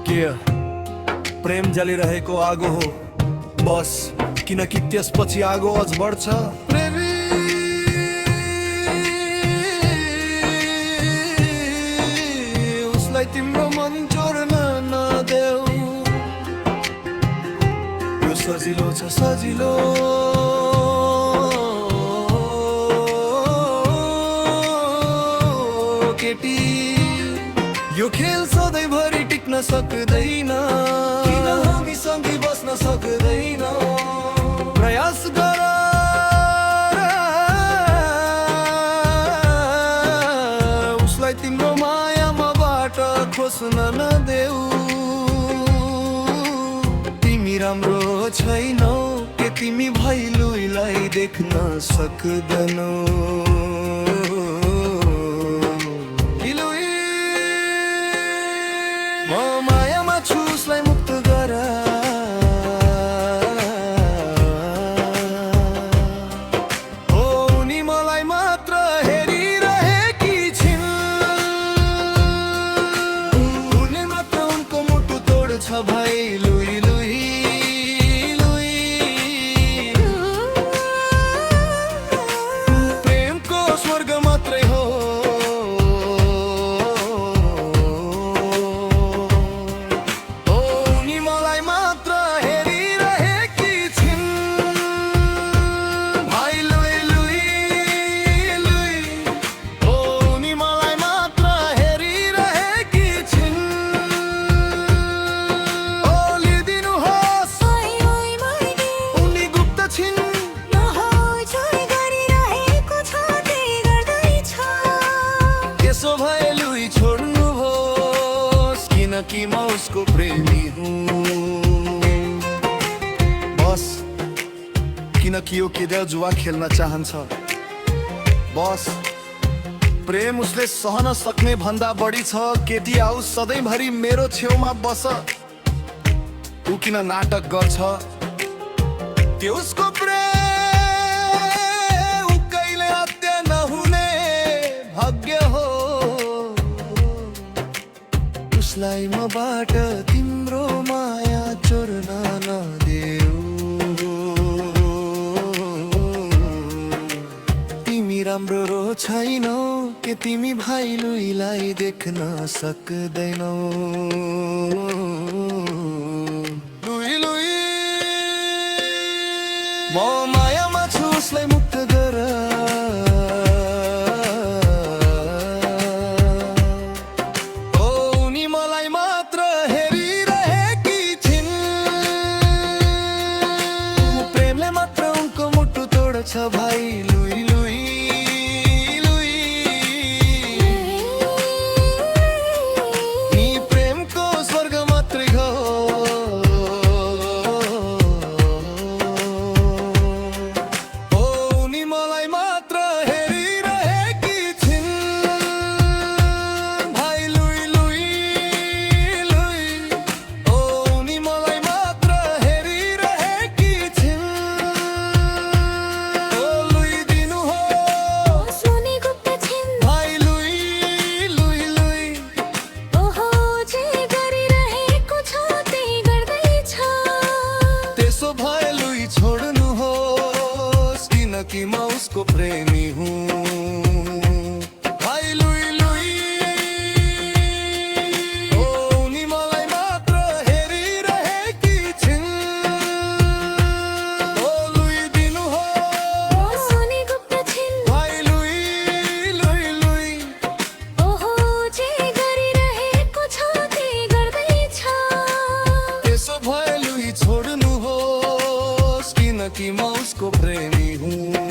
के प्रेम जलिरहेको आगो हो बस, किनकि त्यसपछि आगो अझ बढ्छ। प्रेमी उसलाई तिम्रो मन चोर्न नदेऊ, यो सजिलो छ सजिलो। केटी यो खेल सधैँभरि टिक्न सक्दैन, किन हामी सँगै बस्न सक्दैन? प्रयास गर उसलाई तिम्रो मायामाबाट खोस्न नदेऊ। तिमी राम्रो छैनौ के तिमी भैलुईलाई देख्न सक्दैनौ? म मायामा छु उसलाई मुक्त गर, हो उनी मलाई मात्र हेरिरहेकी छिन्, उनी मात्र उनको मुटु तोड्छ भाइ लुई लुई लुई। प्रेमको स्वर्ग मात्रै हो, त्यसो भए लुई छोड्नुहोस्, किनकि म उसको प्रेमी हुँ बस, किनकि यो केटा जुवा खेल्न चाहन्छ बस। प्रेम उसले सहन सक्ने भन्दा बढी छ। केटी आऊ सधैँभरि मेरो छेउमा बस, ऊ किन नाटक गर्छ? त्यो उसको प्रेम ऊ कहिले हत्या नहुने भाग्य हो। उसलाई मबाट तिम्रो माया चोर्न नदेऊ, तिमी राम्रो छैनौ के तिमी भाइलुईलाई देख्न सक्दैनौ? लुई लुई म मायामा छु उसलाई मुक्त गर, छ भाइ लुई लुई लुई। नि प्रेमको स्वर्ग मात्रै हो, हो उनी मलाई मात्र हेरिरहेकी छिन्, भाइ लुई लुई लुई। हो उनी मलाई मात्र हेरिरहेकी छिन्, छोड्नुहोस् किनकि म उसको प्रेमी हुँ। भाइ लुई लुई हो उनी मलाई मात्र हेरिरहेकी छिन्, हो लुई दिनुहोस् भाइ लुई लुई लुई। ओहो जे गरिरहेको छ त्यही गर्दैछ, त्यसो भए लुई छोड्नुहोस् किनकि म उसको प्रेमी हूँ।